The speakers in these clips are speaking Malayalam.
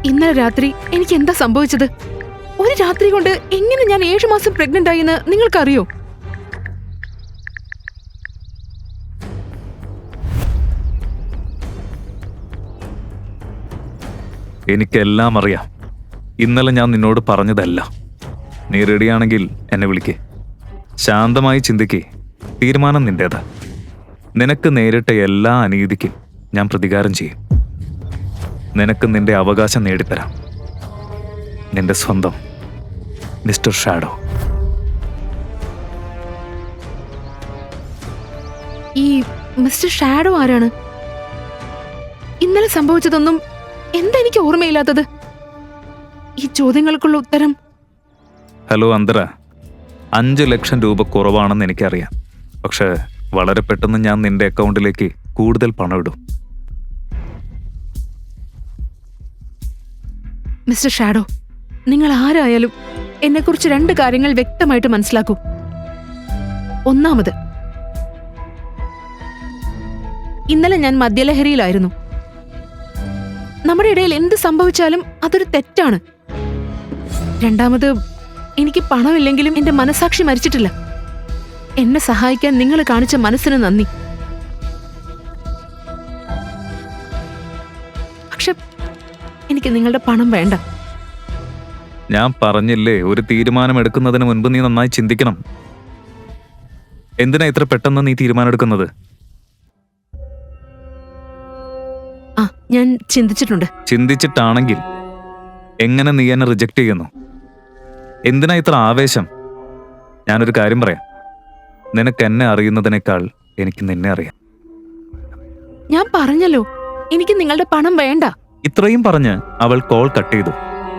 ഇന്നലെ രാത്രി എനിക്ക് എന്താ സംഭവിച്ചത്? ഒരു രാത്രി കൊണ്ട് എങ്ങനെ ഞാൻ 7 മാസം പ്രഗ്നന്റ് ആയെന്ന് നിങ്ങൾക്കറിയോ? എനിക്കെല്ലാം അറിയാം. ഇന്നലെ ഞാൻ നിന്നോട് പറഞ്ഞതല്ല. നീ റെഡിയാണെങ്കിൽ എന്നെ വിളിക്കേ. ശാന്തമായി ചിന്തിക്കേ. തീരുമാനം നിന്റേതാ. നിനക്ക് നേരിട്ട എല്ലാ അനീതിക്കും ഞാൻ പ്രതികാരം ചെയ്യും. നിനക്ക് നിന്റെ അവകാശം നേടിത്തരാം. നിന്റെ സ്വന്തം മിസ്റ്റർ ഷാഡോ. ഈ മിസ്റ്റർ ഷാഡോ ആരാണ്? ഇന്നലെ സംഭവിച്ചതൊന്നും എന്താ എനിക്ക് ഓർമ്മയില്ലാത്തത്? ഈ ചോദ്യങ്ങൾക്കുള്ള ഉത്തരം. ഹലോ അന്തര, 5 ലക്ഷം രൂപ കുറവാണെന്ന് എനിക്കറിയാം. പക്ഷേ വളരെ പെട്ടെന്ന് ഞാൻ നിന്റെ അക്കൗണ്ടിലേക്ക് കൂടുതൽ പണം ഇടും. മിസ്റ്റർ ഷാഡോ, നിങ്ങൾ ആരായാലും എന്നെക്കുറിച്ച് 2 കാര്യങ്ങൾ വ്യക്തമായിട്ട് മനസ്സിലാക്കൂ. ഒന്നാമത്, ഇന്നലെ ഞാൻ മദ്യലഹരിയിലായിരുന്നു. നമ്മുടെ ഇടയിൽ എന്ത് സംഭവിച്ചാലും അതൊരു തെറ്റാണ്. രണ്ടാമത്, എനിക്ക് പണമില്ലെങ്കിലും എന്റെ മനസാക്ഷി മരിച്ചിട്ടില്ല. എന്നെ സഹായിക്കാൻ നിങ്ങൾ കാണിച്ച മനസ്സിന് നന്ദി. പക്ഷെ എനിക്ക് നിങ്ങളുടെ പണം വേണ്ട. ഞാൻ പറഞ്ഞില്ലേ, ഒരു തീരുമാനമെടുക്കുന്നതിന് മുൻപ് നീ നന്നായി ചിന്തിക്കണം. എന്തിനാ ഇത്ര പെട്ടെന്ന് നീ തീരുമാനമെടുക്കുന്നത്? ഞാൻ ചിന്തിച്ചിട്ടുണ്ട്. ചിന്തിച്ചിട്ടാണെങ്കിൽ എങ്ങനെ നീ എന്നെ റിജക്റ്റ് ചെയ്യുന്നു? എന്തിനാ ഇത്ര ആവേശം? ഞാനൊരു കാര്യം പറയാം. നിനക്ക് എന്നെ അറിയുന്നതിനേക്കാൾ എനിക്ക് നിന്നെ അറിയാം. ഞാൻ പറഞ്ഞല്ലോ, എനിക്ക് നിങ്ങളുടെ പണം വേണ്ട. ഇത്രയും പറഞ്ഞ് അവൾ കോൾ കട്ട് ചെയ്തു.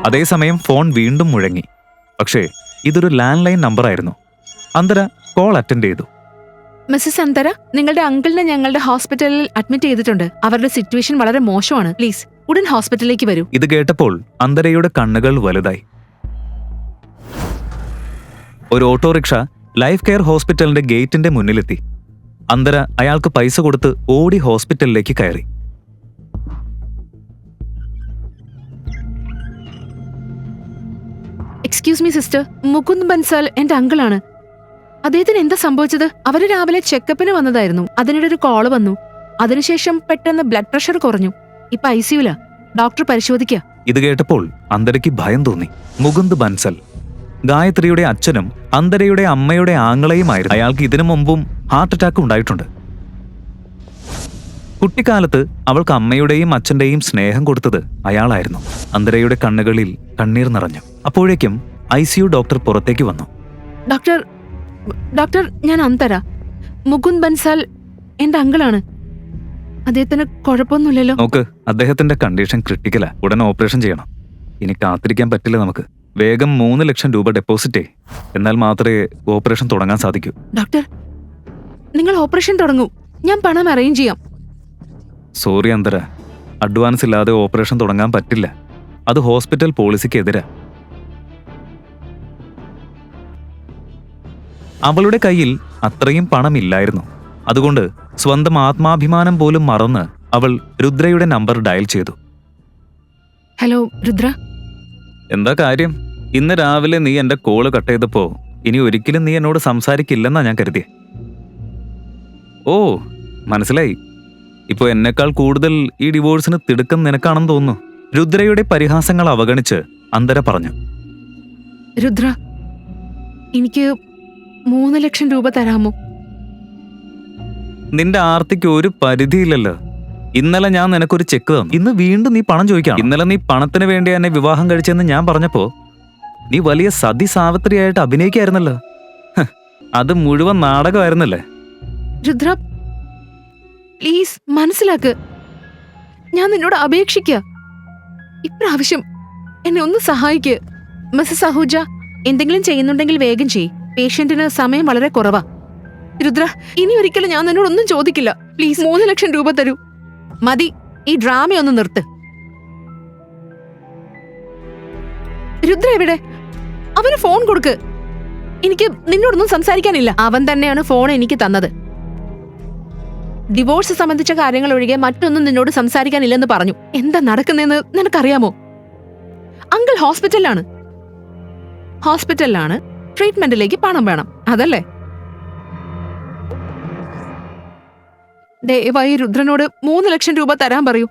അതേസമയം ഫോൺ വീണ്ടും മുഴങ്ങി. പക്ഷേ ഇതൊരു ലാൻഡ് ലൈൻ നമ്പറായിരുന്നു. അന്തര കോൾ അറ്റൻഡ് ചെയ്തു. മിസ്സസ് അന്തര, നിങ്ങളുടെ അങ്കിളിനെ ഞങ്ങളുടെ ഹോസ്പിറ്റലിൽ അഡ്മിറ്റ് ചെയ്തിട്ടുണ്ട്. അവരുടെ സിറ്റുവേഷൻ വളരെ മോശമാണ്. പ്ലീസ് ഉടൻ ഹോസ്പിറ്റലിലേക്ക് വരൂ. ഇത് കേട്ടപ്പോൾ അന്തരയുടെ കണ്ണുകൾ വലുതായി. ഒരു ഓട്ടോറിക്ഷ ലൈഫ് കെയർ ഹോസ്പിറ്റലിന്റെ ഗേറ്റിന്റെ മുന്നിലെത്തി. അന്തര അയാൾക്ക് പൈസ കൊടുത്ത് ഓടി ഹോസ്പിറ്റലിലേക്ക് കയറി. Excuse me sister, Mukund Bansal എന്റെ അങ്കിളാണ്. അദ്ദേഹത്തിന് എന്താ സംഭവിച്ചത്? അവര് രാവിലെ ചെക്കപ്പിന് വന്നതായിരുന്നു. അതിനിടെ ഒരു കോള് വന്നു. അതിനുശേഷം പെട്ടെന്ന് ബ്ലഡ് പ്രഷർ കുറഞ്ഞു. ഇപ്പൊ ICUല. ഡോക്ടർ പരിശോധിക്കുക. ഇത് കേട്ടപ്പോൾ അന്തരയ്ക്ക് ഭയം തോന്നി. മുകുന്ദ് ബൻസൽ ഗായത്രിയുടെ അച്ഛനും അന്തരയുടെ അമ്മയുടെ ആങ്ങളെയുമായിരുന്നു. അയാൾക്ക് ഇതിനു മുമ്പും ഹാർട്ട് അറ്റാക്ക് ഉണ്ടായിട്ടുണ്ട്. കുട്ടിക്കാലത്ത് അവൾക്ക് അമ്മയുടെയും അച്ഛന്റെയും സ്നേഹം കൊടുത്തത് അയാളായിരുന്നു. അന്തരയുടെ കണ്ണുകളിൽ കണ്ണീർ നിറഞ്ഞു. അപ്പോഴേക്കും ICU ഡോക്ടർ പുറത്തേക്ക് വന്നു. ഡോക്ടർ, ഞാൻ അന്തര. മുകുന്ദ് ബൻസാൽ എന്റെ അങ്കിളാണ്. അദ്ദേഹത്തിന് കുഴപ്പമൊന്നുമില്ലല്ലോ? നോക്ക്, അദ്ദേഹത്തിന്റെ കണ്ടീഷൻ ക്രിട്ടിക്കലാ. ഉടൻ ഓപ്പറേഷൻ ചെയ്യണം. ഇനി കാത്തിരിക്കാൻ പറ്റില്ല നമുക്ക്. വേഗം 3 ലക്ഷം രൂപ ഡെപ്പോസിറ്റേ. എന്നാൽ മാത്രമേ ഓപ്പറേഷൻ തുടങ്ങാൻ സാധിക്കൂ. ഡോക്ടർ, നിങ്ങൾ ഓപ്പറേഷൻ തുടങ്ങൂ. ഞാൻ പണം അറേഞ്ച് ചെയ്യാം. സോറി അന്തര, അഡ്വാൻസ് ഇല്ലാതെ ഓപ്പറേഷൻ തുടങ്ങാൻ പറ്റില്ല. അത് ഹോസ്പിറ്റൽ പോളിസിക്ക് എതിരാ. അവളുടെ കയ്യിൽ അത്രയും പണമില്ലായിരുന്നു. അതുകൊണ്ട് സ്വന്തം ആത്മാഭിമാനം പോലും മറന്ന് അവൾ രുദ്രയുടെ നമ്പർ ഡയൽ ചെയ്തു. ഹലോ രുദ്ര. എന്താ കാര്യം? ഇന്ന് രാവിലെ നീ എന്റെ കോള് കട്ട് ചെയ്തപ്പോ ഇനി ഒരിക്കലും നീ എന്നോട് സംസാരിക്കില്ലെന്നാ ഞാൻ കരുതിയെ. ഓ, മനസ്സിലായി. ഇപ്പൊ എന്നെക്കാൾ കൂടുതൽ ഈ ഡിവോഴ്സിന് തിടുക്കം നിനക്കാണെന്ന് തോന്നുന്നു. രുദ്രയുടെ പരിഹാസങ്ങൾ അവഗണിച്ച് അന്തര പറഞ്ഞു. രുദ്ര, എനിക്ക് 3 ലക്ഷം രൂപ തരാമോ? നിന്റെ ആർത്തിക്ക് ഒരു പരിധിയില്ലല്ലോ. ഇന്നലെ ഞാൻ നിനക്കൊരു ചെക്ക് തന്നു. ഇന്ന് വീണ്ടും നീ പണം ചോദിക്കാം. ഇന്നലെ നീ പണത്തിന് വേണ്ടി എന്നെ വിവാഹം കഴിച്ചെന്ന് ഞാൻ പറഞ്ഞപ്പോ നീ വലിയ സതി സാവിത്രിയായിട്ട് അഭിനയിക്കായിരുന്നല്ലോ. അത് മുഴുവൻ നാടകമായിരുന്നല്ലേ? രുദ്ര, പ്ലീസ് മനസ്സിലാക്ക്. ഞാൻ നിന്നോട് അപേക്ഷിക്കുക. ഇപ്രാവശ്യം എന്നെ ഒന്ന് സഹായിക്ക്. മിസ്സസ് അഹൂജ, എന്തെങ്കിലും ചെയ്യുന്നുണ്ടെങ്കിൽ വേഗം ചെയ്യ്. പേഷ്യന്റിന് സമയം വളരെ കുറവാ. രുദ്ര, ഇനി ഒരിക്കലും ഞാൻ നിന്നോടൊന്നും ചോദിക്കില്ല. പ്ലീസ് 3 ലക്ഷം രൂപ തരൂ. മതി, ഈ ഡ്രാമയൊന്ന് നിർത്ത്. രുദ്ര എവിടെ? അവന് ഫോൺ കൊടുക്ക്. എനിക്ക് നിന്നോടൊന്നും സംസാരിക്കാനില്ല. അവൻ തന്നെയാണ് ഫോൺ എനിക്ക് തന്നത്. ഡിവോഴ്സ് സംബന്ധിച്ച കാര്യങ്ങൾ ഒഴികെ മറ്റൊന്നും നിന്നോട് സംസാരിക്കാനില്ലെന്ന് പറഞ്ഞു. എന്താ നടക്കുന്നതെന്ന് നിനക്കറിയാമോ? അങ്കിൾ ഹോസ്പിറ്റലിലാണ് ട്രീറ്റ്മെന്റിലേക്ക് പണം വേണം, അതല്ലേ? ദയവായി രുദ്രനോട് 3 ലക്ഷം രൂപ തരാൻ പറയൂ.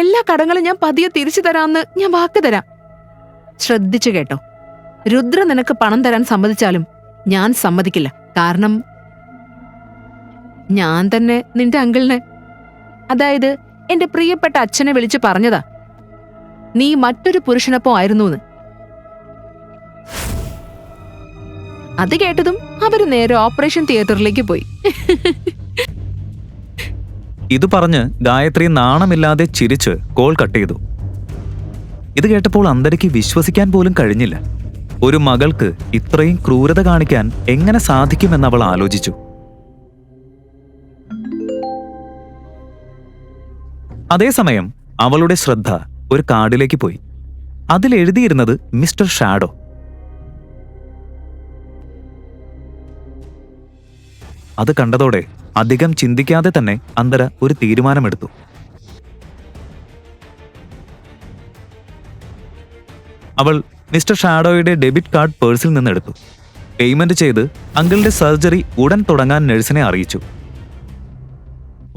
എല്ലാ കടങ്ങളും ഞാൻ പതിയെ തിരിച്ചു തരാമെന്ന് ഞാൻ വാക്ക് തരാം. ശ്രദ്ധിച്ചു കേട്ടോ, രുദ്ര നിനക്ക് പണം തരാൻ സമ്മതിച്ചാലും ഞാൻ സമ്മതിക്കില്ല. കാരണം ഞാൻ തന്നെ നിന്റെ അങ്കിളിനെ, അതായത് എന്റെ പ്രിയപ്പെട്ട അച്ഛനെ വിളിച്ചു പറഞ്ഞതാ നീ മറ്റൊരു പുരുഷനൊപ്പം ആയിരുന്നുവെന്ന്. അത് കേട്ടതും അവര് നേരെ ഓപ്പറേഷൻ തിയേറ്ററിലേക്ക് പോയി. ഇത് പറഞ്ഞ് ഗായത്രി നാണമില്ലാതെ ചിരിച്ച് കോൾ കട്ട് ചെയ്തു. ഇത് കേട്ടപ്പോൾ അന്തരയ്ക്ക് വിശ്വസിക്കാൻ പോലും കഴിഞ്ഞില്ല. ഒരു മകൾക്ക് ഇത്രയും ക്രൂരത കാണിക്കാൻ എങ്ങനെ സാധിക്കുമെന്ന് അവൾ ആലോചിച്ചു. അതേസമയം അവളുടെ ശ്രദ്ധ ഒരു കാർഡിലേക്ക് പോയി. അതിലെഴുതിയിരുന്നത് മിസ്റ്റർ ഷാഡോ. അത് കണ്ടതോടെ അധികം ചിന്തിക്കാതെ തന്നെ അന്തര ഒരു തീരുമാനമെടുത്തു. അവൾ മിസ്റ്റർ ഷാഡോയുടെ ഡെബിറ്റ് കാർഡ് പേഴ്സിൽ നിന്നെടുത്തു. പേയ്മെന്റ് ചെയ്ത് അങ്കിളിന്റെ സർജറി ഉടൻ തുടങ്ങാൻ നഴ്സിനെ അറിയിച്ചു.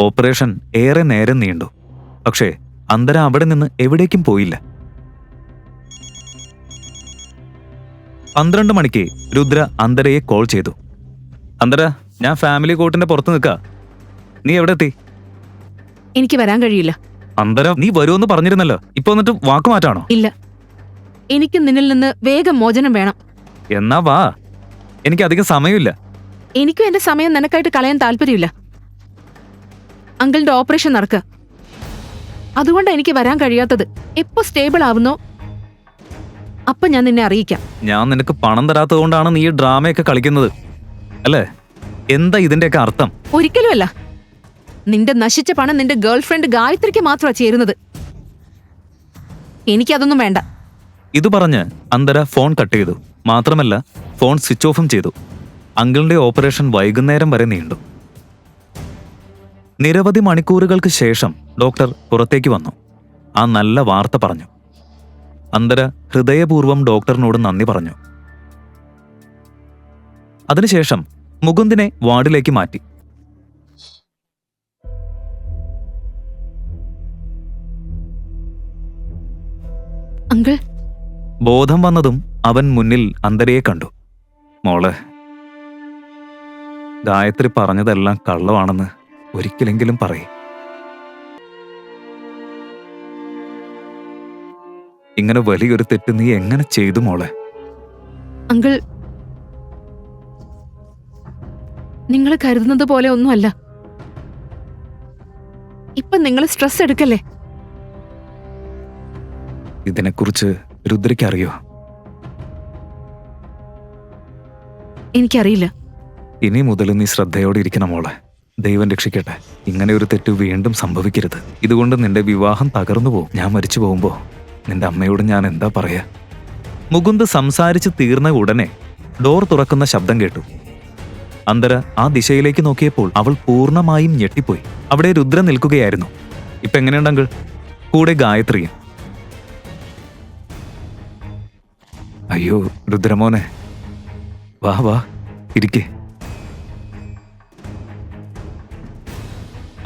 ഓപ്പറേഷൻ ഏറെ നേരം നീണ്ടു. പക്ഷേ അന്തര അവിടെ നിന്ന് എവിടേക്കും പോയില്ല. 12 മണിക്ക് രുദ്ര അന്തരയെ കോൾ ചെയ്തു. അന്തര, ഞാൻ ഫാമിലി കോർട്ടിന്റെ പുറത്ത് നിൽക്കാ. നീ എവിടെ എത്തി? എനിക്ക് വരാൻ കഴിയില്ല. അന്തര, നീ വരുമെന്ന് പറഞ്ഞിരുന്നല്ലോ. ഇപ്പൊ വന്നിട്ട് വാക്ക് മാറ്റാണോ? ഇല്ല, എനിക്ക് നിന്നിൽ നിന്ന് വേഗം മോചനം വേണം. എന്നാ വാ, എനിക്ക് അധികം സമയമില്ല. എനിക്കും എന്റെ സമയം നിനക്കായിട്ട് കളയാൻ താല്പര്യമില്ല. അങ്കിളിന്റെ ഓപ്പറേഷൻ നടക്കുക, അതുകൊണ്ട് എനിക്ക് വരാൻ കഴിയാത്തത്. എപ്പോ സ്റ്റേബിൾ ആവുന്നോ അപ്പൊ ഞാൻ നിന്നെ അറിയിക്കാം. ഞാൻ നിനക്ക് പണം തരാത്തത് കൊണ്ടാണ് നീ ഈ ഡ്രാമയൊക്കെ കളിക്കുന്നത് അല്ലേ? എന്താ ഇതിന്റെയൊക്കെ അർത്ഥം? ഒരിക്കലുമല്ല. നിന്റെ നശിച്ച പണം നിന്റെ ഗേൾഫ്രണ്ട് ഗായത്രിക്ക് മാത്രമാ ചേരുന്നത്. എനിക്കതൊന്നും വേണ്ട. ഇത് പറഞ്ഞ് അന്തര ഫോൺ കട്ട് ചെയ്തു. മാത്രമല്ല, ഫോൺ സ്വിച്ച് ഓഫും ചെയ്തു. അങ്കിളിന്റെ ഓപ്പറേഷൻ വൈകുന്നേരം വരെ നീണ്ടു. നിരവധി മണിക്കൂറുകൾക്ക് ശേഷം ഡോക്ടർ പുറത്തേക്ക് വന്നു. ആ നല്ല വാർത്ത പറഞ്ഞു. അന്തര ഹൃദയപൂർവ്വം ഡോക്ടറിനോട് നന്ദി പറഞ്ഞു. അതിനുശേഷം മുകുന്ദിനെ വാർഡിലേക്ക് മാറ്റി. അങ്കിൾ, ബോധം വന്നതും അവൻ മുന്നിൽ അന്തരയെ കണ്ടു. മോളെ, ഗായത്രി പറഞ്ഞതെല്ലാം കള്ളമാണെന്ന് ഒരിക്കലെങ്കിലും പറയേ. ഇങ്ങനെ വലിയൊരു തെറ്റ് നീ എങ്ങനെ ചെയ്തു മോളെ? അങ്കിൾ, നിങ്ങൾ കരുതുന്നത് പോലെ ഒന്നുമല്ല. ഇപ്പൊ നിങ്ങൾ സ്ട്രെസ് എടുക്കല്ലേ? ഇതിനെക്കുറിച്ച് രുദ്രയ്ക്ക് അറിയോ? എനിക്കറിയില്ല. ഇനി മുതൽ നീ ശ്രദ്ധയോടെ ഇരിക്കണം മോളെ. ദൈവം രക്ഷിക്കട്ടെ, ഇങ്ങനെ ഒരു തെറ്റ് വീണ്ടും സംഭവിക്കരുത്. ഇതുകൊണ്ട് നിന്റെ വിവാഹം തകർന്നു പോകും. ഞാൻ മരിച്ചു പോകുമ്പോ നിന്റെ അമ്മയോട് ഞാൻ എന്താ പറയാ? മുകുന്ദ് സംസാരിച്ച് തീർന്ന ഉടനെ ഡോർ തുറക്കുന്ന ശബ്ദം കേട്ടു. അന്തര ആ ദിശയിലേക്ക് നോക്കിയപ്പോൾ അവൾ പൂർണ്ണമായും ഞെട്ടിപ്പോയി. അവിടെ രുദ്ര നിൽക്കുകയായിരുന്നു. ഇപ്പൊ എങ്ങനെയുണ്ട് അങ്കിൾ? കൂടെ ഗായത്രിയും. അയ്യോ രുദ്രമോനെ, വാ വാ, ഇരിക്കേ.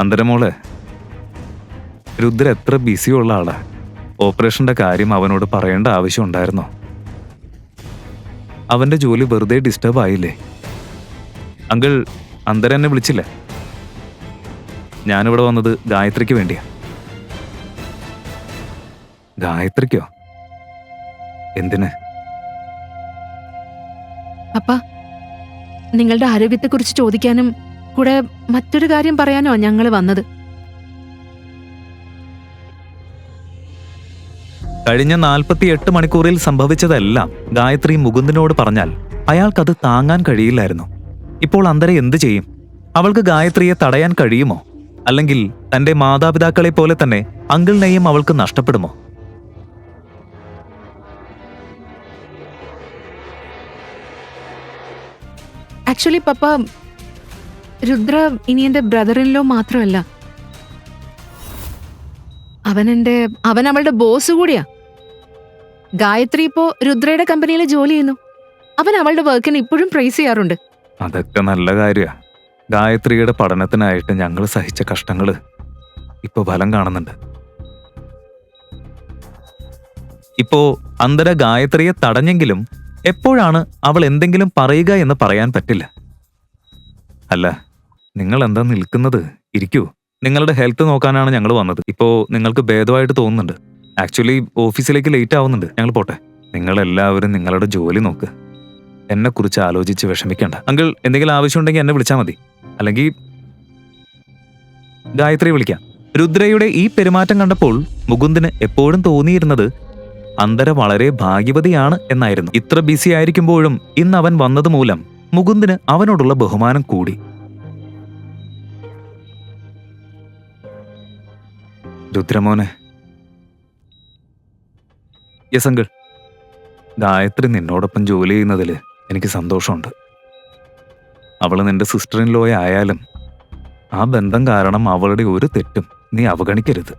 അന്തരമോളെ, രുദ്ര എത്ര ബിസിയുള്ള ആളാ. ഓപ്പറേഷന്റെ കാര്യം അവനോട് പറയേണ്ട ആവശ്യം ഉണ്ടായിരുന്നോ? അവന്റെ ജോലി വെറുതെ ഡിസ്റ്റർബ് ആയില്ലേ? അങ്കിൾ, അന്തര എന്നെ വിളിച്ചില്ല. ഞാനിവിടെ വന്നത് ഗായത്രിക്ക് വേണ്ടിയാ. ഗായത്രിക്കോ? എന്തിന്? അപ്പ, നിങ്ങളുടെ ആരോഗ്യത്തെക്കുറിച്ച് ചോദിക്കാനും കൂടെ മറ്റൊരു കാര്യം പറയാനോ ഞങ്ങൾ വന്നത്. കഴിഞ്ഞ 48 മണിക്കൂറിൽ സംഭവിച്ചതെല്ലാം ഗായത്രി മുകുന്ദിനോട് പറഞ്ഞാൽ അയാൾക്കത് താങ്ങാൻ കഴിയില്ലായിരുന്നു. ഇപ്പോൾ അന്തര എന്തു ചെയ്യും? അവൾക്ക് ഗായത്രിയെ തടയാൻ കഴിയുമോ? അല്ലെങ്കിൽ തന്റെ മാതാപിതാക്കളെ പോലെ തന്നെ അങ്കിളിനെയും അവൾക്ക് നഷ്ടപ്പെടുമോ? ആക്ച്വലി പപ്പ, രുദ്ര ഇനി എന്റെ ബ്രദറിൻലോ മാത്രമല്ല, അവൻ അവളുടെ ബോസ് കൂടിയാ. ഗായത്രി ഇപ്പോ രുദ്രയുടെ കമ്പനിയിൽ ജോലി ചെയ്യുന്നു. അവൻ അവളുടെ വർക്കിന് ഇപ്പോഴും പ്രൈസ് ചെയ്യാറുണ്ട്. അതൊക്കെ നല്ല കാര്യാ. ഗായത്രിയുടെ പഠനത്തിനായിട്ട് ഞങ്ങൾ സഹിച്ച കഷ്ടങ്ങള് ഇപ്പൊ ഫലം കാണുന്നുണ്ട്. ഇപ്പോ അന്തര ഗായത്രിയെ തടഞ്ഞെങ്കിലും എപ്പോഴാണ് അവൾ എന്തെങ്കിലും പറയുക എന്ന് പറയാൻ പറ്റില്ല. അല്ല, നിങ്ങൾ എന്താ നിൽക്കുന്നത്? ഇരിക്കൂ. നിങ്ങളുടെ ഹെൽത്ത് നോക്കാനാണ് ഞങ്ങൾ വന്നത്. ഇപ്പോ നിങ്ങൾക്ക് ഭേദമായിട്ട് തോന്നുന്നുണ്ട്. ആക്ച്വലി ഓഫീസിലേക്ക് ലേറ്റ് ആവുന്നുണ്ട്. ഞങ്ങൾ പോട്ടെ. നിങ്ങളെല്ലാവരും നിങ്ങളുടെ ജോലി നോക്ക്. എന്നെ കുറിച്ച് ആലോചിച്ച് വിഷമിക്കണ്ട. അങ്കിൾ, എന്തെങ്കിലും ആവശ്യമുണ്ടെങ്കിൽ എന്നെ വിളിച്ചാൽ മതി. അല്ലെങ്കിൽ ഗായത്രി വിളിക്കാം. രുദ്രയുടെ ഈ പെരുമാറ്റം കണ്ടപ്പോൾ മുകുന്ദിന് എപ്പോഴും തോന്നിയിരുന്നത് അന്തര വളരെ ഭാഗ്യവതിയാണ് എന്നായിരുന്നു. ഇത്ര ബിസി ആയിരിക്കുമ്പോഴും ഇന്ന് അവൻ വന്നത് മൂലം മുകുന്ദിന് അവനോടുള്ള ബഹുമാനം കൂടി. രുദ്രമോനെ. Yes uncle. ഗായത്രി നിന്നോടൊപ്പം ജോലി ചെയ്യുന്നതിൽ എനിക്ക് സന്തോഷമുണ്ട്. അവള് നിന്റെ സിസ്റ്റർ ഇൻ ലോയെ ആയാലും ആ ബന്ധം കാരണം അവളുടെ ഒരു തെറ്റും നീ അവഗണിക്കരുത്.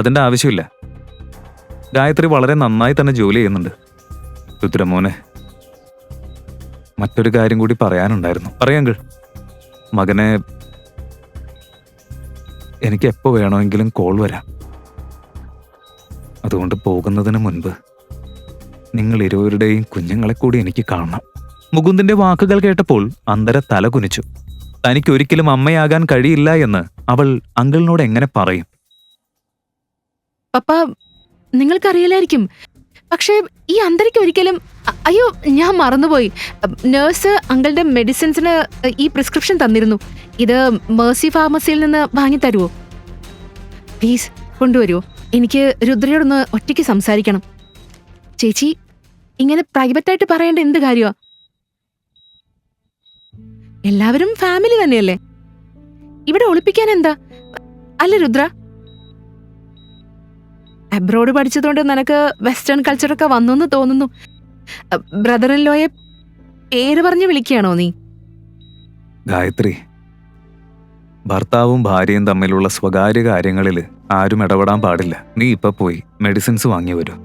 അതിന്റെ ആവശ്യമില്ല. ഗായത്രി വളരെ നന്നായി തന്നെ ജോലി ചെയ്യുന്നുണ്ട്. രുദ്രമോനെ, മറ്റൊരു കാര്യം കൂടി പറയാനുണ്ടായിരുന്നു. പറയാങ്കിൾ. മകനെ, എനിക്ക് എപ്പോൾ വേണമെങ്കിലും കോൾ വരാം. അതുകൊണ്ട് പോകുന്നതിന് മുൻപ് നിങ്ങൾ ഇരുവരുടെയും കുഞ്ഞുങ്ങളെ കൂടി എനിക്ക് കാണണം. മുകുന്ദിന്റെ വാക്കുകൾ കേട്ടപ്പോൾ അന്തര തല കുനിച്ചു. തനിക്കൊരിക്കലും അമ്മയാകാൻ കഴിയില്ല എന്ന് അവൾ അങ്കിളിനോട് എങ്ങനെ പറയും? പപ്പ, നിങ്ങൾക്കറിയില്ലായിരിക്കും, പക്ഷേ ഈ അന്തരയ്ക്ക് ഒരിക്കലും അയ്യോ, ഞാൻ മറന്നുപോയി. നേഴ്സ് അങ്കിളുടെ മെഡിസിൻസിന് ഈ പ്രിസ്ക്രിപ്ഷൻ തന്നിരുന്നു. ഇത് മേഴ്സി ഫാർമസിയിൽ നിന്ന് വാങ്ങി തരുമോ? പ്ലീസ് കൊണ്ടുവരുമോ? എനിക്ക് രുദ്രയോടൊന്ന് ഒറ്റയ്ക്ക് സംസാരിക്കണം. ചേച്ചി, ഇങ്ങനെ പ്രൈവറ്റായിട്ട് പറയേണ്ട എന്ത് കാര്യമാ? എല്ലാവരും ഫാമിലി തന്നെയല്ലേ. ഇവിടെ ഒളിപ്പിക്കാൻ എന്താ? അല്ല രുദ്ര, അബ്രോഡ് പഠിച്ചതുകൊണ്ട് നിനക്ക് വെസ്റ്റേൺ കൾച്ചറൊക്കെ വന്നു തോന്നുന്നു. ബ്രദർ ഇൻ ലോയെ പേര് പറഞ്ഞ് വിളിക്കുകയാണോ നീ? ഗായത്രി, ഭർത്താവും ഭാര്യയും തമ്മിലുള്ള സ്വകാര്യ കാര്യങ്ങളിൽ ആരും ഇടപെടാൻ പാടില്ല. നീ ഇപ്പൊ പോയി മെഡിസിൻസ് വാങ്ങി വരൂ.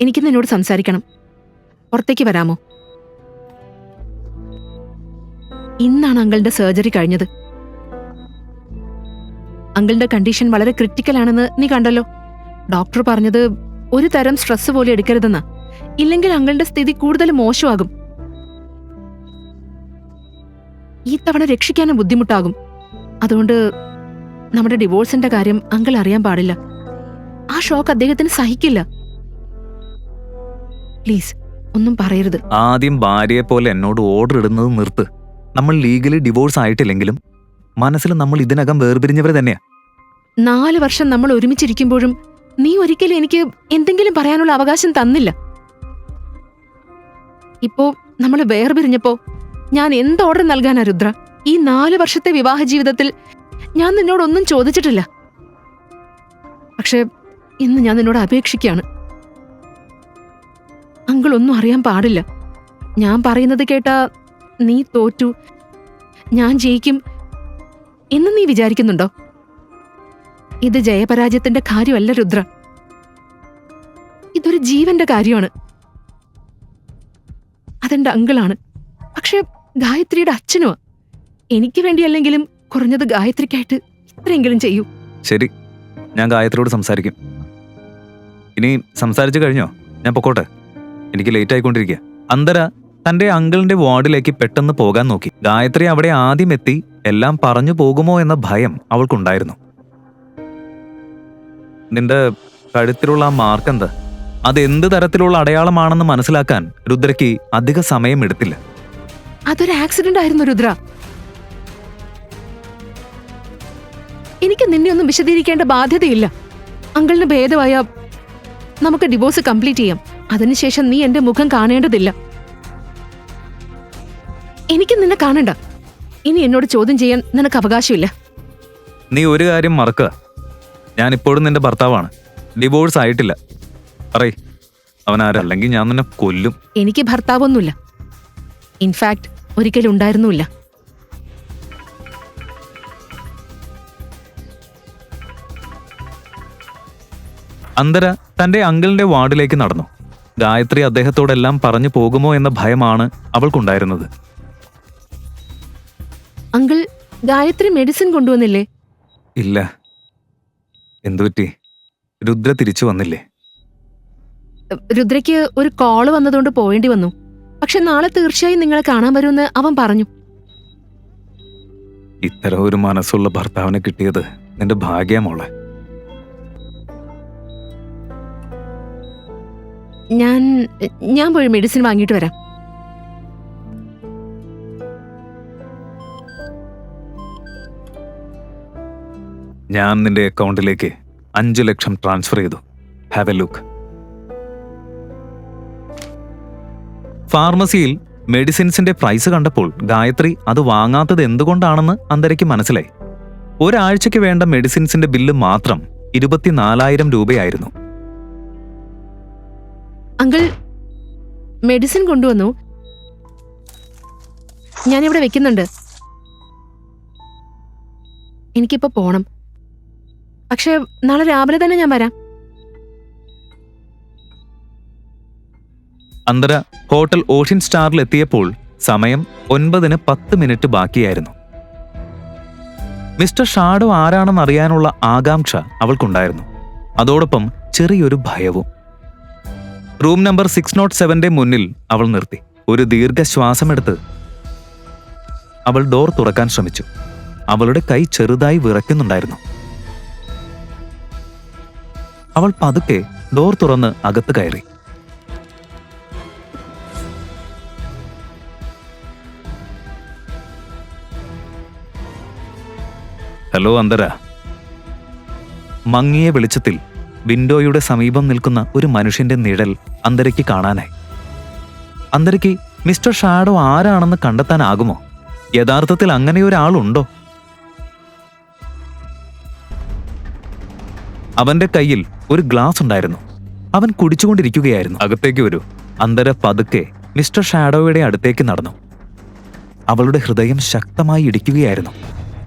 എനിക്ക് നിന്നോട് സംസാരിക്കണം. പുറത്തേക്ക് വരാമോ? ഇന്നാണ് അങ്കിളുടെ സർജറി കഴിഞ്ഞത്. അങ്കിളുടെ കണ്ടീഷൻ വളരെ ക്രിട്ടിക്കൽ ആണെന്ന് നീ കണ്ടല്ലോ. ഡോക്ടർ പറഞ്ഞത് ഒരു തരം സ്ട്രെസ് പോലെ എടുക്കരുതെന്നാ. ഇല്ലെങ്കിൽ അങ്കിളുടെ സ്ഥിതി കൂടുതൽ മോശമാകും. ഈ തവണ രക്ഷിക്കാനും ബുദ്ധിമുട്ടാകും. അതുകൊണ്ട് നമ്മുടെ ഡിവോഴ്സിന്റെ കാര്യം അങ്കിൾ അറിയാൻ പാടില്ല. ആ ഷോക്ക് അദ്ദേഹത്തിന് സഹിക്കില്ല. പ്ലീസ് ഒന്നും പറയരുത്. ആദ്യം ഭാര്യയെ പോലെ എന്നോട് ഓർഡർ ഇടുന്നത് നിർത്ത്. നമ്മൾ ലീഗലി ഡിവോഴ്സ് ആയിട്ടില്ലെങ്കിലും മനസ്സിൽ നമ്മൾ ഇതിനകം വേർപിരിഞ്ഞവർ തന്നെയാ. 4 വർഷം നമ്മൾ ഒരുമിച്ചിരിക്കുമ്പോഴും നീ ഒരിക്കലും എനിക്ക് എന്തെങ്കിലും പറയാനുള്ള അവകാശം തന്നില്ല. ഇപ്പോ നമ്മൾ വേർപിരിഞ്ഞപ്പോ ഞാൻ എന്ത് ഓർഡർ നൽകാനാ രുദ്ര? ഈ 4 വർഷത്തെ വിവാഹ ജീവിതത്തിൽ ഞാൻ നിന്നോടൊന്നും ചോദിച്ചിട്ടില്ല. പക്ഷെ ഇന്ന് ഞാൻ നിന്നോട് അപേക്ഷിക്കുകയാണ്. അങ്കിൾ ഒന്നും അറിയാൻ പാടില്ല. ഞാൻ പറയുന്നത് കേട്ടാ നീ തോറ്റു, ഞാൻ ജയിക്കും എന്ന് നീ വിചാരിക്കുന്നുണ്ടോ? ഇത് ജയപരാജയത്തിന്റെ കാര്യമല്ല രുദ്ര, ഇതൊരു ജീവന്റെ കാര്യമാണ്. അതെന്റെ അങ്കിളാണ്. പക്ഷെ ഗായത്രിയുടെ അച്ഛനുമാ. എനിക്ക് വേണ്ടിയല്ലെങ്കിലും കുറഞ്ഞത് ഗായത്രിക്കായിട്ട് ഇത്രയെങ്കിലും ചെയ്യൂ. ശരി, ഞാൻ ഗായത്രിയോട് സംസാരിക്കും. ഇനി സംസാരിച്ചു കഴിഞ്ഞോ? ഞാൻ പൊക്കോട്ടെ, എനിക്ക് ലേറ്റ് ആയിക്കൊണ്ടിരിക്കുക. അന്തര തന്റെ അങ്കിളിന്റെ വാർഡിലേക്ക് പെട്ടെന്ന് പോകാൻ നോക്കി. ഗായത്രി അവിടെ ആദ്യം എത്തി എല്ലാം പറഞ്ഞു പോകുമോ എന്ന ഭയം അവൾക്കുണ്ടായിരുന്നു. നിന്റെ കഴുത്തിലുള്ള ആ മാർക്ക് എന്താ? അതെന്ത് തരത്തിലുള്ള അടയാളമാണെന്ന് മനസ്സിലാക്കാൻ രുദ്രയ്ക്ക് അധിക സമയം എടുത്തില്ല. അതൊരു ആക്സിഡന്റ് ആയിരുന്നു രുദ്ര. എനിക്ക് നിന്നെ ഒന്നും വിശദീകരിക്കേണ്ട ബാധ്യതയില്ല. അങ്കിളിന് ഭേദമായ നമുക്ക് ഡിവോഴ്സ് കംപ്ലീറ്റ് ചെയ്യാം. അതിനുശേഷം നീ എന്റെ മുഖം കാണേണ്ടതില്ല. എനിക്ക് നിന്നെ കാണണ്ട. ഇനി എന്നോട് ചോദ്യം ചെയ്യാൻ നിനക്ക് അവകാശമില്ല. നീ ഒരു കാര്യം മറക്കുക, ഞാൻ ഇപ്പോഴും നിന്റെ ഭർത്താവാണ്. ഡിവോഴ്സ് ആയിട്ടില്ല. പറയ്, അവനാരല്ലെങ്കിൽ ഞാൻ നിന്നെ കൊല്ലും. എനിക്ക് ഭർത്താവൊന്നുമില്ല. ഇൻഫാക്ട് ഒരിക്കലും ഉണ്ടായിരുന്നില്ല. അന്തര തന്റെ അങ്കിളിന്റെ വാർഡിലേക്ക് നടന്നു. ഗായത്രി അദ്ദേഹത്തോടെല്ലാം പറഞ്ഞു പോകുമോ എന്ന ഭയമാണ് അവൾക്കുണ്ടായിരുന്നത്. അങ്കിൾ, ഗായത്രി മെഡിസിൻ കൊണ്ടുവന്നില്ലേ? ഇല്ല. എന്തുപറ്റി? രുദ്ര തിരിച്ചു വന്നില്ലേ? രുദ്രയ്ക്ക് ഒരു കോള് വന്നതുകൊണ്ട് പോവേണ്ടി വന്നു. പക്ഷെ നാളെ തീർച്ചയായും നിങ്ങളെ കാണാൻ വരുമെന്ന് അവൻ പറഞ്ഞു. ഇത്തരം ഒരു മനസ്സുള്ള ഭർത്താവിനെ കിട്ടിയത് നിന്റെ ഭാഗ്യമോളെ. ഞാൻ പോയി മെഡിസിൻ വാങ്ങിയിട്ട് വരാം. ഞാൻ നിന്റെ അക്കൗണ്ടിലേക്ക് 5 ലക്ഷം ട്രാൻസ്ഫർ ചെയ്തു. Have a look. ഫാർമസിയിൽ മെഡിസിൻസിന്റെ പ്രൈസ് കണ്ടപ്പോൾ ഗായത്രി അത് വാങ്ങാത്തത് എന്തുകൊണ്ടാണെന്ന് അന്തരയ്ക്ക് മനസ്സിലായി. ഒരാഴ്ചയ്ക്ക് വേണ്ട മെഡിസിൻസിന്റെ ബില്ല് മാത്രം 24,000 രൂപയായിരുന്നു. അങ്കിൾ, മെഡിസിൻ കൊണ്ടുവന്നു. ഞാനിവിടെ വെക്കുന്നുണ്ട്. എനിക്കിപ്പോ പോണം. പക്ഷെ നാളെ രാവിലെ തന്നെ ഞാൻ വരാം. അന്തര ഹോട്ടൽ ഓഷ്യൻ സ്റ്റാറിൽ എത്തിയപ്പോൾ സമയം 9:10 ബാക്കിയായിരുന്നു. മിസ്റ്റർ ഷാഡോ ആരാണെന്ന് അറിയാനുള്ള ആകാംക്ഷ അവൾക്കുണ്ടായിരുന്നു. അതോടൊപ്പം ചെറിയൊരു ഭയവും. റൂം നമ്പർ 607 മുന്നിൽ അവൾ നിർത്തി. ഒരു ദീർഘശ്വാസമെടുത്ത് അവൾ ഡോർ തുറക്കാൻ ശ്രമിച്ചു. അവളുടെ കൈ ചെറുതായി വിറയ്ക്കുന്നുണ്ടായിരുന്നു. അവൾ പതുക്കെ ഡോർ തുറന്ന് അകത്ത് കയറി. ഹലോ അന്തര. മങ്ങിയ വെളിച്ചത്തിൽ വിൻഡോയുടെ സമീപം നിൽക്കുന്ന ഒരു മനുഷ്യന്റെ നിഴൽ അന്തരയ്ക്ക് കാണാനായി. അന്തരയ്ക്ക് മിസ്റ്റർ ഷാഡോ ആരാണെന്ന് കണ്ടെത്താനാകുമോ? യഥാർത്ഥത്തിൽ അങ്ങനെയൊരാളുണ്ടോ? അവന്റെ കയ്യിൽ ഒരു ഗ്ലാസ് ഉണ്ടായിരുന്നു. അവൻ കുടിച്ചുകൊണ്ടിരിക്കുകയായിരുന്നു. അകത്തേക്ക് വരൂ. അന്തര പതുക്കെ മിസ്റ്റർ ഷാഡോയുടെ അടുത്തേക്ക് നടന്നു. അവളുടെ ഹൃദയം ശക്തമായി ഇടിക്കുകയായിരുന്നു.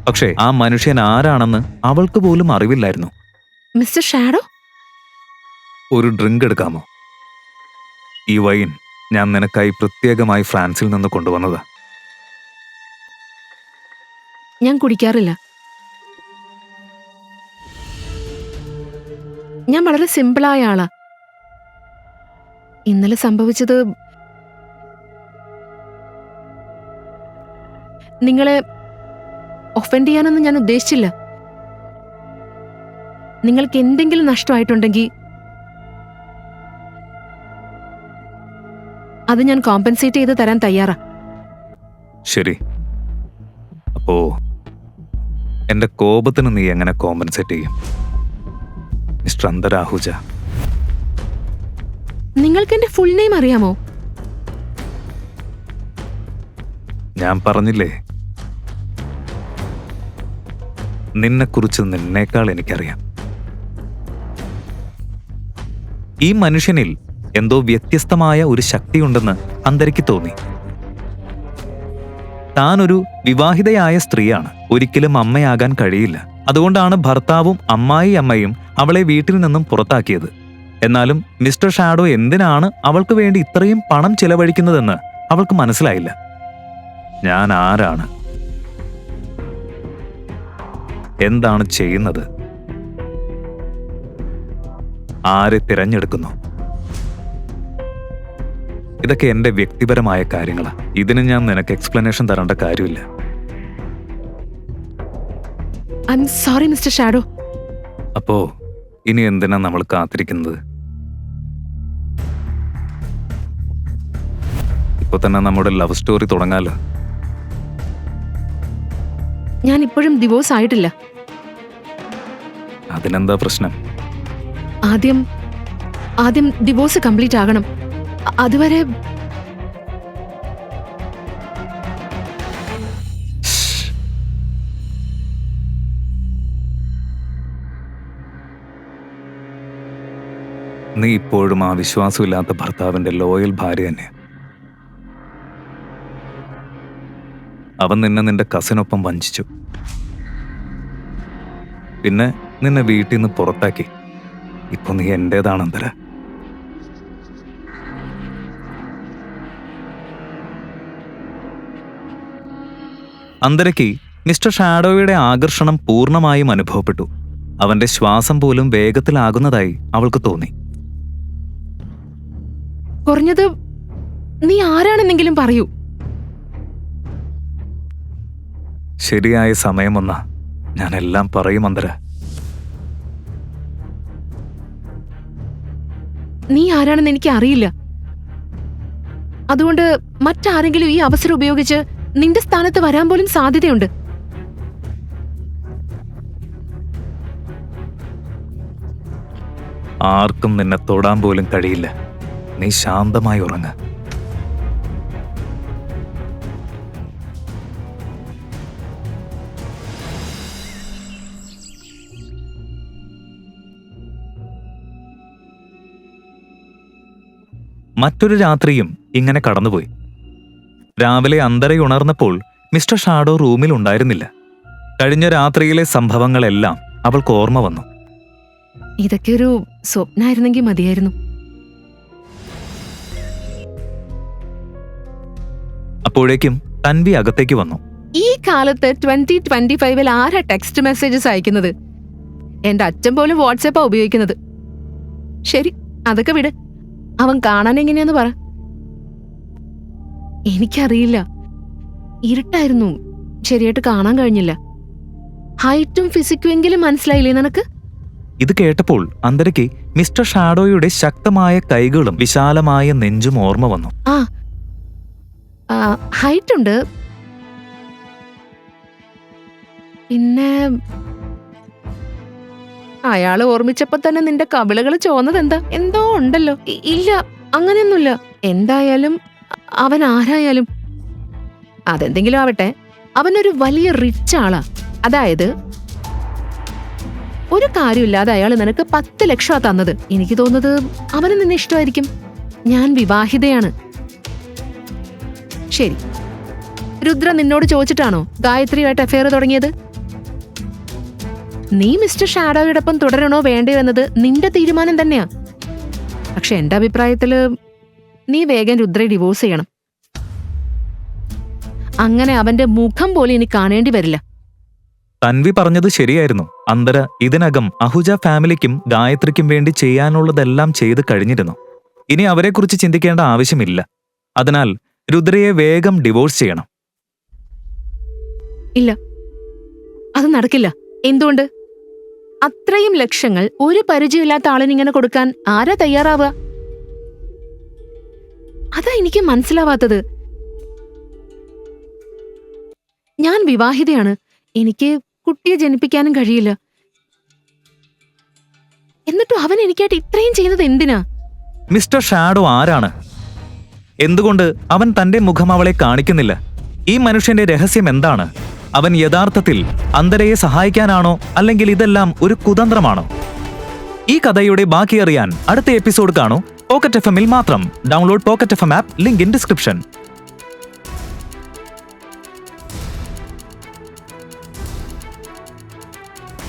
പക്ഷേ ആ മനുഷ്യൻ ആരാണെന്ന് അവൾക്ക് പോലും അറിവില്ലായിരുന്നു. മിസ്റ്റർ ഷാഡോ, ഒരു ഡ്രിങ്ക് എടുക്കാമോ? ഈ വൈൻ ഞാൻ നിനക്കായി പ്രത്യേകമായി ഫ്രാൻസിൽ നിന്ന് കൊണ്ടുവന്നതാ. ഞാൻ കുടിക്കാറില്ല. ഞാൻ വളരെ സിമ്പിളായ ആളാ. ഇന്നലെ സംഭവിച്ചത് നിങ്ങളെ ഒഫൻഡ് ചെയ്യാനൊന്നും ഞാൻ ഉദ്ദേശിച്ചില്ല. നിങ്ങൾക്ക് എന്തെങ്കിലും നഷ്ടമായിട്ടുണ്ടെങ്കിൽ അത് ഞാൻ കോമ്പൻസേറ്റ് ചെയ്ത് തരാൻ തയ്യാറാ. ശരി. അപ്പോ എന്റെ കോപത്തിന് നീ എങ്ങനെ കോമ്പൻസേറ്റ് ചെയ്യും മിസ്റ്റർ അന്തര ആഹൂജ? നിങ്ങൾക്ക് എന്റെ ഫുൾ നെയിം അറിയാമോ? ഞാൻ പറഞ്ഞില്ലേ, നിന്നെക്കുറിച്ച് നിന്നേക്കാൾ എനിക്കറിയാം. ഈ മനുഷ്യനിൽ എന്തോ വ്യത്യസ്തമായ ഒരു ശക്തിയുണ്ടെന്ന് അന്തരയ്ക്ക് തോന്നി. താനൊരു വിവാഹിതയായ സ്ത്രീയാണ്. ഒരിക്കലും അമ്മയാകാൻ കഴിയില്ല. അതുകൊണ്ടാണ് ഭർത്താവും അമ്മായിയമ്മയും അവളെ വീട്ടിൽ നിന്നും പുറത്താക്കിയത്. എന്നാലും മിസ്റ്റർ ഷാഡോ എന്തിനാണ് അവൾക്ക് വേണ്ടി ഇത്രയും പണം ചിലവഴിക്കുന്നതെന്ന് അവൾക്ക് മനസ്സിലായില്ല. ഞാൻ ആരാണ്? എന്താണ് ചെയ്യുന്നത്? ആരെ തിരഞ്ഞെടുക്കുന്നു? ഇതൊക്കെ എന്റെ വ്യക്തിപരമായ കാര്യങ്ങളാണ്. ഇതിന് ഞാൻ നിനക്ക് എക്സ്പ്ലനേഷൻ തരേണ്ട കാര്യമില്ല. I am sorry Mister Shadow. അപ്പോ ഇനി എന്തിനാ നമ്മൾ കാത്തിരിക്കുന്നത്? ഇപ്പൊ തന്നെ നമ്മുടെ ലവ് സ്റ്റോറി തുടങ്ങാലോ. ഞാൻ ഇപ്പോഴും ഡിവോഴ്സ് ആയിട്ടില്ല. അതിനെന്താ പ്രശ്നം? ആദ്യം ഡിവോഴ്സ് കംപ്ലീറ്റ് ആകണം. അതുവരെ നീ ഇപ്പോഴും ആ വിശ്വാസമില്ലാത്ത ഭർത്താവിന്റെ ലോയൽ ഭാര്യ തന്നെ. അവൻ നിന്നെ നിന്റെ കസിനൊപ്പം വഞ്ചിച്ചു. പിന്നെ നിന്നെ വീട്ടിൽ നിന്ന് പുറത്താക്കി. ഇപ്പൊ നീ എന്റേതാണ് അന്തര. അന്തരയ്ക്ക് മിസ്റ്റർ ഷാഡോയുടെ ആകർഷണം പൂർണ്ണമായും അനുഭവപ്പെട്ടു. അവന്റെ ശ്വാസം പോലും വേഗത്തിലാകുന്നതായി അവൾക്ക് തോന്നി. കുറഞ്ഞത് നീ ആരാണെന്നെങ്കിലും പറയൂ. ശരിയായ സമയം വന്നാ ഞാനെല്ലാം പറയും അന്തര. നീ ആരാണെന്ന് എനിക്ക് അറിയില്ല. അതുകൊണ്ട് മറ്റാരെങ്കിലും ഈ അവസരം ഉപയോഗിച്ച് നിന്റെ സ്ഥാനത്ത് വരാൻ പോലും സാധ്യതയുണ്ട്. ആർക്കും നിന്നെ തൊടാൻ പോലും കഴിയില്ല. നീ ശാന്തമായി ഉറങ്ങ. മറ്റൊരു രാത്രിയും ഇങ്ങനെ കടന്നുപോയി. രാവിലെ അന്തരയുണർന്നപ്പോൾ മിസ്റ്റർ ഷാഡോ റൂമിൽ ഉണ്ടായിരുന്നില്ല. കഴിഞ്ഞ രാത്രിയിലെ സംഭവങ്ങളെല്ലാം അവൾക്ക് ഓർമ്മ വന്നു. ഇതൊക്കെ ഒരു സ്വപ്നായിരുന്നെങ്കിൽ മതിയായിരുന്നു. അപ്പോഴേക്കും തൻവി അകത്തേക്ക് വന്നു. ഈ കാലത്ത് 2025 ആരാ ടെക്സ്റ്റ് മെസ്സേജസ് അയക്കുന്നത്? എന്റെ അച്ഛൻ പോലും വാട്സാപ്പാ ഉപയോഗിക്കുന്നത്. ശരി, അതൊക്കെ വിട്. അവൻ കാണാൻ എങ്ങനെയാന്ന് പറ. എനിക്കറിയില്ല, ഇരുട്ടായിരുന്നു, ശരിയായിട്ട് കാണാൻ കഴിഞ്ഞില്ല. ഹൈറ്റും ഫിസിക്കും എങ്കിലും മനസ്സിലായില്ലേ നിനക്ക്? ഇത് കേട്ടപ്പോൾ അന്തരയ്ക്ക് മിസ്റ്റർ ഷാഡോയുടെ ശക്തമായ കൈകളും വിശാലമായ നെഞ്ചും ഓർമ്മ വന്നു. ഹൈറ്റ് ഉണ്ട്, പിന്നെ അയാള് ഓർമ്മിച്ചപ്പോ തന്നെ നിന്റെ കവിളുകൾ ചോന്നതെന്താ? എന്തോ ഉണ്ടല്ലോ. ഇല്ല, അങ്ങനെയൊന്നുമില്ല. എന്തായാലും അവൻ ആരായാലും അതെന്തെങ്കിലും ആവട്ടെ, അവനൊരു വലിയ റിച്ച് ആളാ. അതായത് ഒരു കാര്യമില്ലാതെ അയാൾ നിനക്ക് 10 ലക്ഷമാ തന്നത്. എനിക്ക് തോന്നുന്നത് അവന് നിന്നെ ഇഷ്ടമായിരിക്കും. ഞാൻ വിവാഹിതയാണ്. ശരി, രുദ്ര നിന്നോട് ചോദിച്ചിട്ടാണോ ഗായത്രിയുമായിട്ട് അഫെയർ തുടങ്ങിയത്? നീ മിസ്റ്റർ ഷാഡോയോടൊപ്പം തുടരണോ വേണ്ടയോ എന്നത് നിന്റെ തീരുമാനം തന്നെയാ. പക്ഷെ എന്റെ അഭിപ്രായത്തില് നീ വേഗം രുദ്രയെ ഡിവോഴ്സ് ചെയ്യണം. അങ്ങനെ അവന്റെ മുഖം പോലെ ഇനി കാണേണ്ടി വരില്ല. തൻവി പറഞ്ഞത് ശരിയായിരുന്നു. അന്തര ഇതിനകം അഹുജ ഫാമിലിക്കും ഗായത്രിക്കും വേണ്ടി ചെയ്യാനുള്ളതെല്ലാം ചെയ്ത് കഴിഞ്ഞിരുന്നു. ഇനി അവരെക്കുറിച്ച് ചിന്തിക്കേണ്ട ആവശ്യമില്ല. അതിനാൽ രുദ്രയെ വേഗം ഡിവോഴ്സ് ചെയ്യണം. ഇല്ല, അത് നടക്കില്ല. എന്തുകൊണ്ട്? അത്രയും ലക്ഷങ്ങൾ ഒരു പരിചയമില്ലാത്ത ആളിനിങ്ങനെ കൊടുക്കാൻ ആരാ തയ്യാറാവുക? അതാ എനിക്ക് മനസ്സിലാവാത്തത്. ഞാൻ വിവാഹിതയാണ്. എനിക്ക് കുട്ടിയെ ജനിപ്പിക്കാനും കഴിയില്ല. എന്നിട്ടും അവൻ എനിക്കായിട്ട് ഇത്രയും ചെയ്യുന്നത് എന്തിനാ? മിസ്റ്റർ ഷാഡോ ആരാണ്? എന്തുകൊണ്ട് അവൻ തന്റെ മുഖം അവളെ കാണിക്കുന്നില്ല? ഈ മനുഷ്യന്റെ രഹസ്യം എന്താണ്? അവൻ യഥാർത്ഥത്തിൽ അന്തരയെ സഹായിക്കാനാണോ, അല്ലെങ്കിൽ ഇതെല്ലാം ഒരു കുതന്ത്രമാണോ? ഈ കഥയുടെ ബാക്കി അറിയാൻ അടുത്ത എപ്പിസോഡ് കാണൂ. പോക്കറ്റ് FM-ൽ മാത്രം. Download pocket FM app. Link in description.